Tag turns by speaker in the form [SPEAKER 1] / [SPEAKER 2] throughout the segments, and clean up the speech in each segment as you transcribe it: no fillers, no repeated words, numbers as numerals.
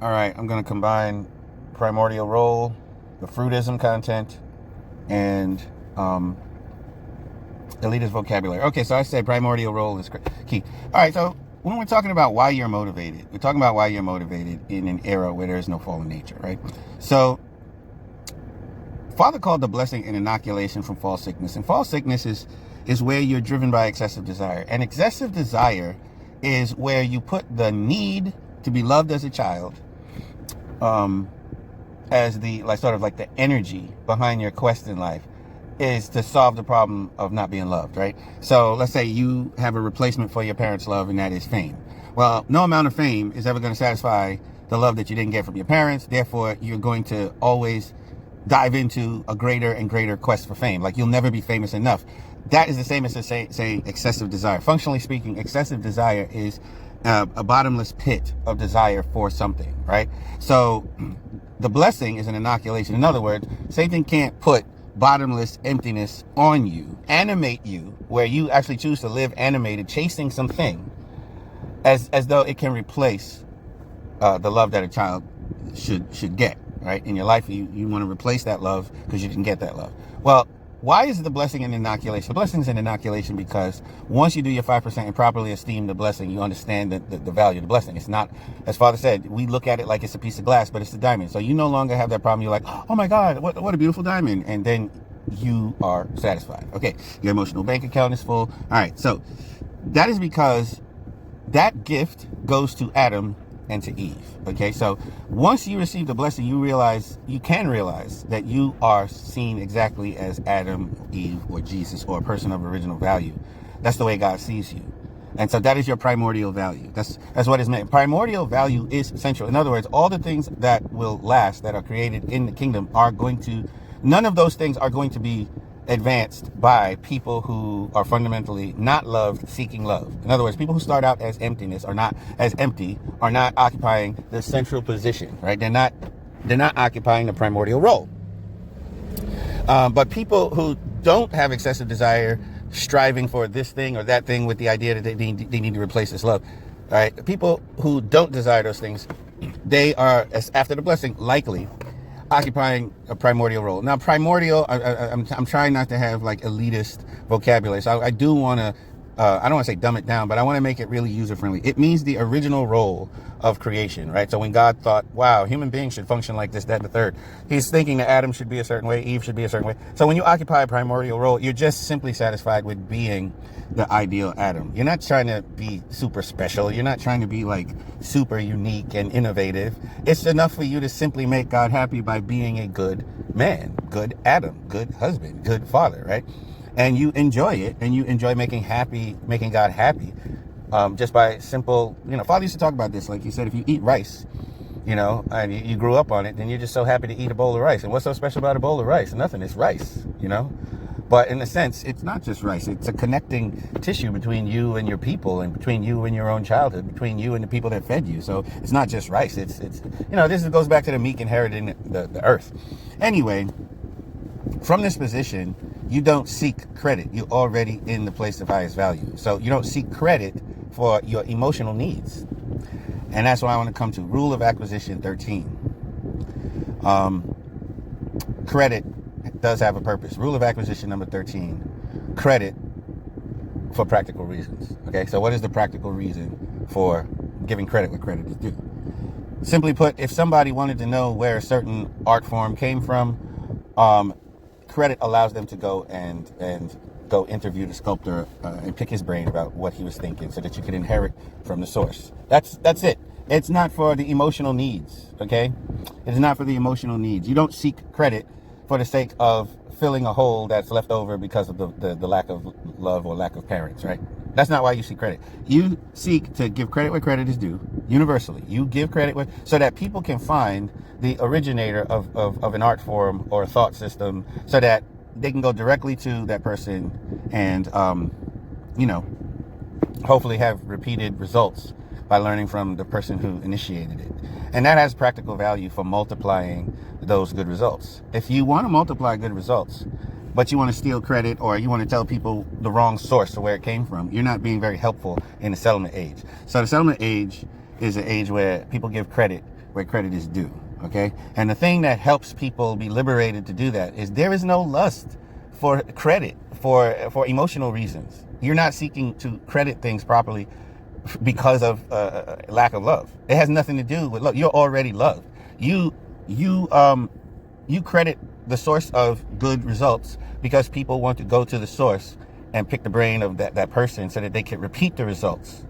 [SPEAKER 1] All right, I'm going to combine primordial role, the fruitism content, and elitist vocabulary. Okay, so I said primordial role is key. All right, so when we're talking about why you're motivated, we're talking about why you're motivated in an era where there is no fallen nature, right? So, Father called the blessing an inoculation from false sickness, and false sickness is where you're driven by excessive desire, and excessive desire is where you put the need to be loved as a child as the sort of like the energy behind your quest in life is to solve the problem of not being loved, right? So let's say you have a replacement for your parents' love, and that is fame. Well, no amount of fame is ever going to satisfy the love that you didn't get from your parents. Therefore, you're going to always dive into a greater and greater quest for fame. Like, you'll never be famous enough. That is the same as to say excessive desire. Functionally speaking, excessive desire is a bottomless pit of desire for something, right? So the blessing is an inoculation. In other words, Satan can't put bottomless emptiness on you, animate you, where you actually choose to live animated, chasing something, as though it can replace the love that a child should get, right? In your life, you want to replace that love because you didn't get that love. Well, why is the blessing an inoculation? The blessing is an inoculation because once you do your 5% and properly esteem the blessing, you understand the value of the blessing. It's not, as Father said, we look at it like it's a piece of glass, but it's a diamond. So you no longer have that problem. You're like, oh my God, what a beautiful diamond. And then you are satisfied. Okay, your emotional bank account is full. All right, so that is because that gift goes to Adam and to Eve. Okay, so once you receive the blessing, you can realize that you are seen exactly as Adam, Eve, or Jesus, or a person of original value. That's the way God sees you. And so that is your primordial value. That's what is meant. Primordial value is essential. In other words, all the things that will last, that are created in the kingdom, none of those things are going to be advanced by people who are fundamentally not loved, seeking love. In other words, people who start out as emptiness are not occupying the central position, right? They're not occupying the primordial role. But people who don't have excessive desire, striving for this thing or that thing with the idea that they need to replace this love, right? People who don't desire those things, they are, after the blessing, likely occupying a primordial role. Now, primordial, I'm trying not to have like elitist vocabulary. So I do want to, I don't want to say dumb it down, but I want to make it really user friendly. It means the original role of creation, right? So when God thought, wow, human beings should function like this, that, and the third, he's thinking that Adam should be a certain way, Eve should be a certain way. So when you occupy a primordial role, you're just simply satisfied with being the ideal Adam. You're not trying to be super special. You're not trying to be like super unique and innovative. It's enough for you to simply make God happy by being a good man, good Adam, good husband, good father, right? And you enjoy it, and you enjoy making God happy, just by simple, Father used to talk about this. Like he said, if you eat rice, and you grew up on it, then you're just so happy to eat a bowl of rice. And what's so special about a bowl of rice? Nothing. It's rice, But in a sense, it's not just rice. It's a connecting tissue between you and your people, and between you and your own childhood, between you and the people that fed you. So it's not just rice. It's this goes back to the meek inheriting the earth. Anyway, from this position, you don't seek credit. You're already in the place of highest value. So you don't seek credit for your emotional needs. And that's what I want to come to. Rule of acquisition 13. Credit does have a purpose. Rule of acquisition number 13. Credit for practical reasons. Okay, so what is the practical reason for giving credit where credit is due? Simply put, if somebody wanted to know where a certain art form came from, credit allows them to go and go interview the sculptor and pick his brain about what he was thinking, so that you can inherit from the source. That's it. It's not for the emotional needs, okay? It's not for the emotional needs. You don't seek credit for the sake of filling a hole that's left over because of the lack of love or lack of parents, right? That's not why you seek credit. You seek to give credit where credit is due, universally. You give credit so that people can find the originator of an art form or a thought system, so that they can go directly to that person and, hopefully have repeated results by learning from the person who initiated it. And that has practical value for multiplying those good results. If you want to multiply good results, but you want to steal credit, or you want to tell people the wrong source of where it came from, you're not being very helpful in the settlement age. So the settlement age is an age where people give credit where credit is due. Okay. And the thing that helps people be liberated to do that is there is no lust for credit for emotional reasons. You're not seeking to credit things properly because of lack of love. It has nothing to do with love. You're already loved. You credit the source of good results because people want to go to the source and pick the brain of that person so that they can repeat the results.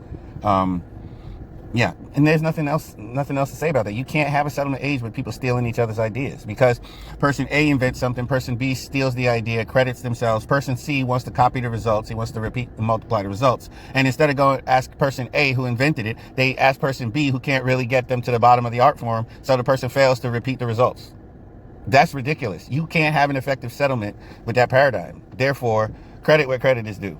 [SPEAKER 1] Yeah, and there's nothing else to say about that. You can't have a settlement age with people stealing each other's ideas, because person A invents something, person B steals the idea, credits themselves, person C wants to copy the results, he wants to repeat and multiply the results. And instead of going ask person A who invented it, they ask person B who can't really get them to the bottom of the art form, so the person fails to repeat the results. That's ridiculous. You can't have an effective settlement with that paradigm. Therefore, credit where credit is due.